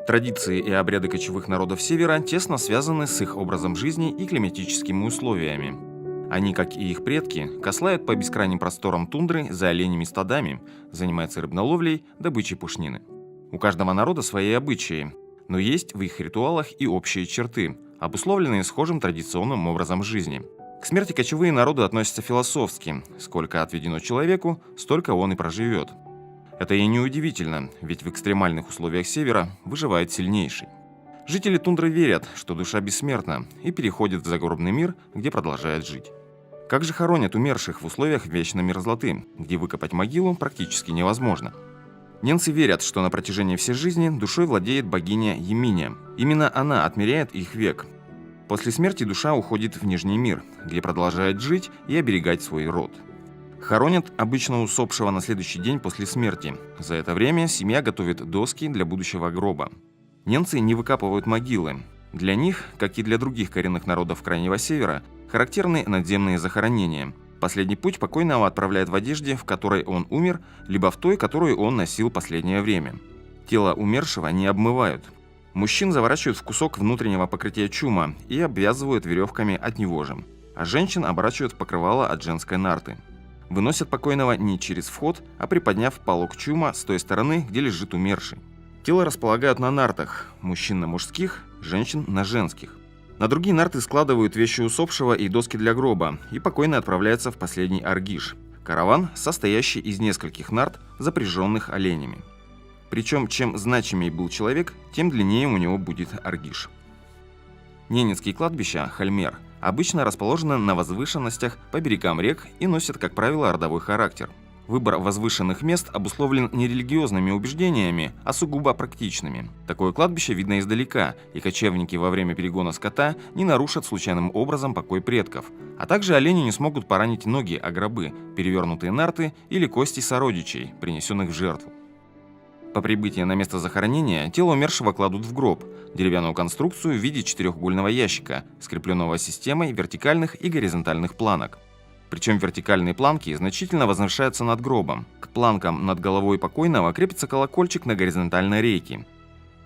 Традиции и обряды кочевых народов Севера тесно связаны с их образом жизни и климатическими условиями. Они, как и их предки, кослают по бескрайним просторам тундры за оленями стадами, занимаются рыболовлей, добычей пушнины. У каждого народа свои обычаи, но есть в их ритуалах и общие черты, обусловленные схожим традиционным образом жизни. К смерти кочевые народы относятся философски: сколько отведено человеку, столько он и проживет. Это и неудивительно, ведь в экстремальных условиях Севера выживает сильнейший. Жители тундры верят, что душа бессмертна и переходит в загробный мир, где продолжает жить. Как же хоронят умерших в условиях вечной мерзлоты, где выкопать могилу практически невозможно? Ненцы верят, что на протяжении всей жизни душой владеет богиня Еминя. Именно она отмеряет их век. После смерти душа уходит в Нижний мир, где продолжает жить и оберегать свой род. Хоронят обычно усопшего на следующий день после смерти. За это время семья готовит доски для будущего гроба. Ненцы не выкапывают могилы. Для них, как и для других коренных народов Крайнего Севера, характерны надземные захоронения. Последний путь покойного отправляют в одежде, в которой он умер, либо в той, которую он носил последнее время. Тело умершего не обмывают. Мужчин заворачивают в кусок внутреннего покрытия чума и обвязывают веревками от него же, а женщин оборачивают в покрывало от женской нарты. Выносят покойного не через вход, а приподняв полог чума с той стороны, где лежит умерший. Тело располагают на нартах, мужчин на мужских, женщин на женских. На другие нарты складывают вещи усопшего и доски для гроба, и покойный отправляется в последний аргиш – караван, состоящий из нескольких нарт, запряженных оленями. Причем, чем значимее был человек, тем длиннее у него будет аргиш. Ненецкие кладбища, хальмер, обычно расположены на возвышенностях по берегам рек и носят, как правило, родовой характер. Выбор возвышенных мест обусловлен не религиозными убеждениями, а сугубо практичными. Такое кладбище видно издалека, и кочевники во время перегона скота не нарушат случайным образом покой предков. А также олени не смогут поранить ноги о гробы, перевернутые нарты или кости сородичей, принесенных в жертву. По прибытии на место захоронения тело умершего кладут в гроб, деревянную конструкцию в виде четырехугольного ящика, скрепленного системой вертикальных и горизонтальных планок. Причем вертикальные планки значительно возвышаются над гробом. К планкам над головой покойного крепится колокольчик на горизонтальной рейке.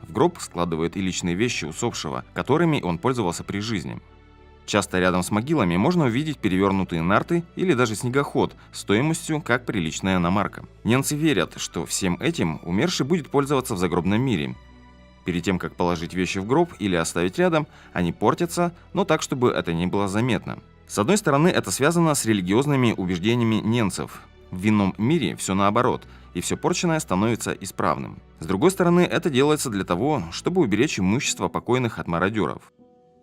В гроб складывают и личные вещи усопшего, которыми он пользовался при жизни. Часто рядом с могилами можно увидеть перевернутые нарты или даже снегоход стоимостью как приличная иномарка. Ненцы верят, что всем этим умерший будет пользоваться в загробном мире. Перед тем, как положить вещи в гроб или оставить рядом, они портятся, но так, чтобы это не было заметно. С одной стороны, это связано с религиозными убеждениями ненцев. В винном мире все наоборот, и все порченное становится исправным. С другой стороны, это делается для того, чтобы уберечь имущество покойных от мародеров.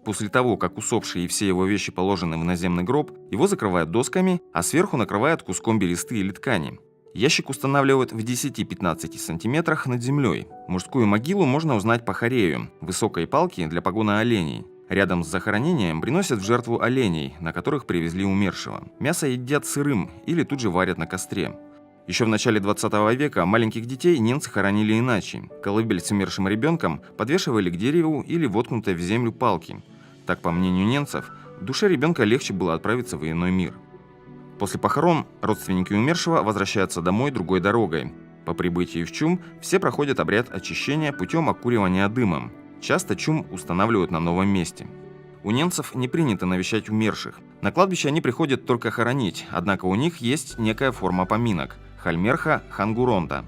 После того, как усопший и все его вещи положены в наземный гроб, его закрывают досками, а сверху накрывают куском бересты или ткани. Ящик устанавливают в 10-15 сантиметрах над землей. Мужскую могилу можно узнать по хорею – высокой палке для погона оленей. Рядом с захоронением приносят в жертву оленей, на которых привезли умершего. Мясо едят сырым или тут же варят на костре. Еще в начале 20 века маленьких детей ненцы хоронили иначе. Колыбель с умершим ребенком подвешивали к дереву или воткнутой в землю палки. Так, по мнению ненцев, душе ребенка легче было отправиться в иной мир. После похорон родственники умершего возвращаются домой другой дорогой. По прибытии в чум все проходят обряд очищения путем окуривания дымом. Часто чум устанавливают на новом месте. У ненцев не принято навещать умерших. На кладбище они приходят только хоронить, однако у них есть некая форма поминок – хальмерха хангуронта.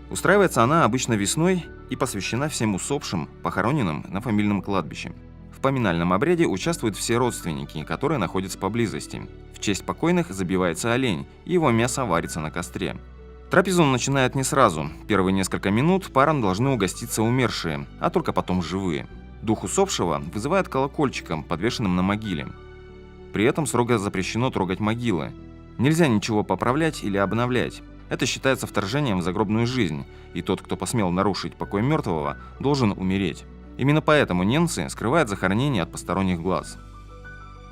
Устраивается она обычно весной и посвящена всем усопшим, похороненным на фамильном кладбище. В поминальном обряде участвуют все родственники, которые находятся поблизости. В честь покойных забивается олень, и его мясо варится на костре. Трапезу начинают не сразу. Первые несколько минут парам должны угоститься умершие, а только потом живые. Дух усопшего вызывает колокольчиком, подвешенным на могиле. При этом строго запрещено трогать могилы. Нельзя ничего поправлять или обновлять. Это считается вторжением в загробную жизнь, и тот, кто посмел нарушить покой мертвого, должен умереть. Именно поэтому ненцы скрывают захоронение от посторонних глаз.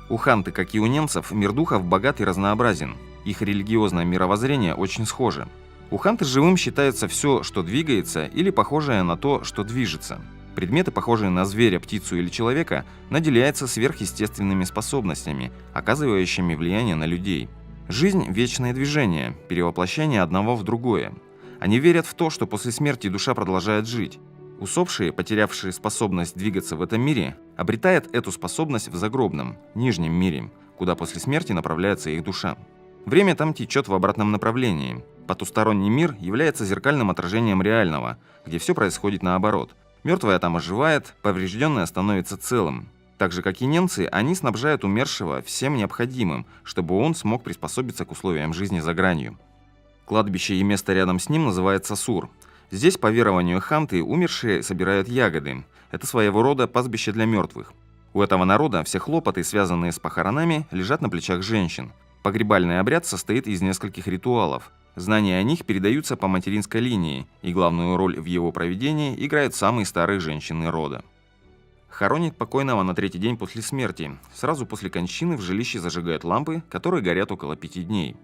У ханты, как и у ненцев, мир духов богат и разнообразен. Их религиозное мировоззрение очень схоже. У ханты живым считается все, что двигается, или похожее на то, что движется. Предметы, похожие на зверя, птицу или человека, наделяются сверхъестественными способностями, оказывающими влияние на людей. Жизнь – вечное движение, перевоплощение одного в другое. Они верят в то, что после смерти душа продолжает жить. Усопшие, потерявшие способность двигаться в этом мире, обретают эту способность в загробном, нижнем мире, куда после смерти направляется их душа. Время там течет в обратном направлении. Потусторонний мир является зеркальным отражением реального, где все происходит наоборот. Мертвое там оживает, поврежденное становится целым. Так же, как и немцы, они снабжают умершего всем необходимым, чтобы он смог приспособиться к условиям жизни за гранью. Кладбище и место рядом с ним называется Сур. Здесь, по верованию ханты, умершие собирают ягоды. Это своего рода пастбище для мертвых. У этого народа все хлопоты, связанные с похоронами, лежат на плечах женщин. Погребальный обряд состоит из нескольких ритуалов. Знания о них передаются по материнской линии, и главную роль в его проведении играют самые старые женщины рода. Хоронят покойного на третий день после смерти. Сразу после кончины в жилище зажигают лампы, которые горят около 5 дней.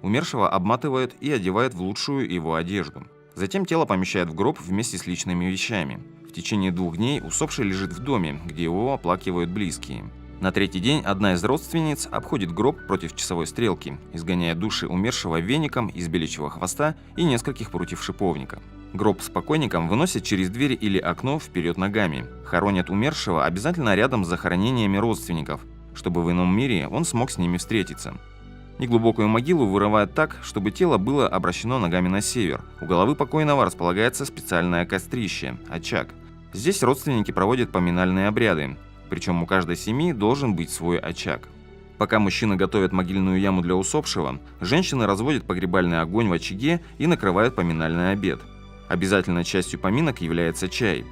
Умершего обматывают и одевают в лучшую его одежду. Затем тело помещают в гроб вместе с личными вещами. В течение 2 дней усопший лежит в доме, где его оплакивают близкие. На третий день одна из родственниц обходит гроб против часовой стрелки, изгоняя души умершего веником из беличьего хвоста и нескольких прутьев шиповника. Гроб с покойником выносят через дверь или окно вперед ногами. Хоронят умершего обязательно рядом с захоронениями родственников, чтобы в ином мире он смог с ними встретиться. Неглубокую могилу вырывают так, чтобы тело было обращено ногами на север. У головы покойного располагается специальное кострище – очаг. Здесь родственники проводят поминальные обряды, причем у каждой семьи должен быть свой очаг. Пока мужчины готовят могильную яму для усопшего, женщины разводят погребальный огонь в очаге и накрывают поминальный обед. Обязательной частью поминок является чай.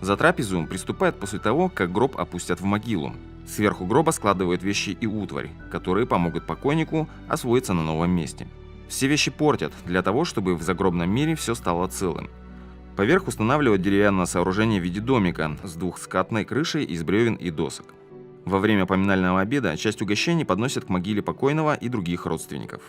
За трапезу приступают после того, как гроб опустят в могилу. Сверху гроба складывают вещи и утварь, которые помогут покойнику освоиться на новом месте. Все вещи портят для того, чтобы в загробном мире все стало целым. Поверх устанавливают деревянное сооружение в виде домика с двухскатной крышей из бревен и досок. Во время поминального обеда часть угощений подносят к могиле покойного и других родственников.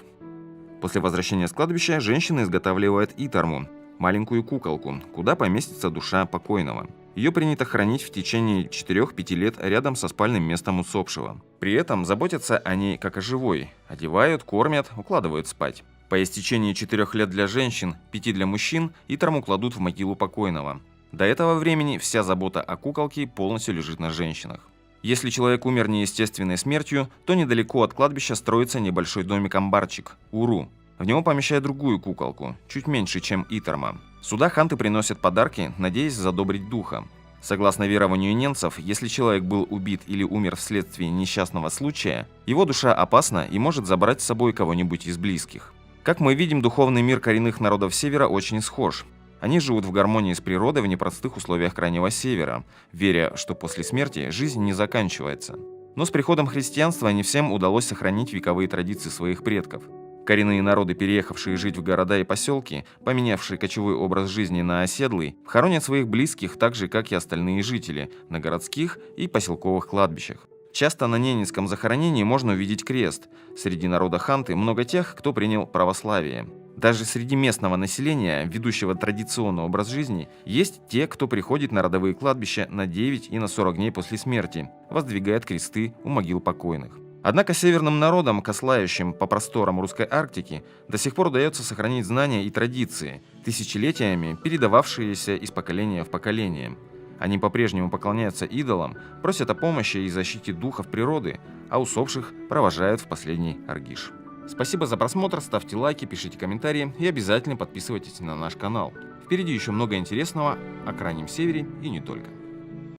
После возвращения с кладбища женщины изготавливают итарму – маленькую куколку, куда поместится душа покойного. Ее принято хранить в течение 4-5 лет рядом со спальным местом усопшего. При этом заботятся о ней как о живой. Одевают, кормят, укладывают спать. По истечении 4 лет для женщин, 5 для мужчин итарму кладут в могилу покойного. До этого времени вся забота о куколке полностью лежит на женщинах. Если человек умер неестественной смертью, то недалеко от кладбища строится небольшой домик-амбарчик – уру. В него помещают другую куколку, чуть меньше, чем итарма. Сюда ханты приносят подарки, надеясь задобрить духа. Согласно верованию немцев, если человек был убит или умер вследствие несчастного случая, его душа опасна и может забрать с собой кого-нибудь из близких. Как мы видим, духовный мир коренных народов Севера очень схож. Они живут в гармонии с природой в непростых условиях Крайнего Севера, веря, что после смерти жизнь не заканчивается. Но с приходом христианства не всем удалось сохранить вековые традиции своих предков. Коренные народы, переехавшие жить в города и поселки, поменявшие кочевой образ жизни на оседлый, хоронят своих близких так же, как и остальные жители, на городских и поселковых кладбищах. Часто на ненецком захоронении можно увидеть крест. Среди народа ханты много тех, кто принял православие. Даже среди местного населения, ведущего традиционный образ жизни, есть те, кто приходит на родовые кладбища на 9 и на 40 дней после смерти, воздвигает кресты у могил покойных. Однако северным народам, кослающим по просторам русской Арктики, до сих пор удается сохранить знания и традиции, тысячелетиями передававшиеся из поколения в поколение. Они по-прежнему поклоняются идолам, просят о помощи и защите духов природы, а усопших провожают в последний аргиш. Спасибо за просмотр, ставьте лайки, пишите комментарии и обязательно подписывайтесь на наш канал. Впереди еще много интересного о Крайнем Севере и не только.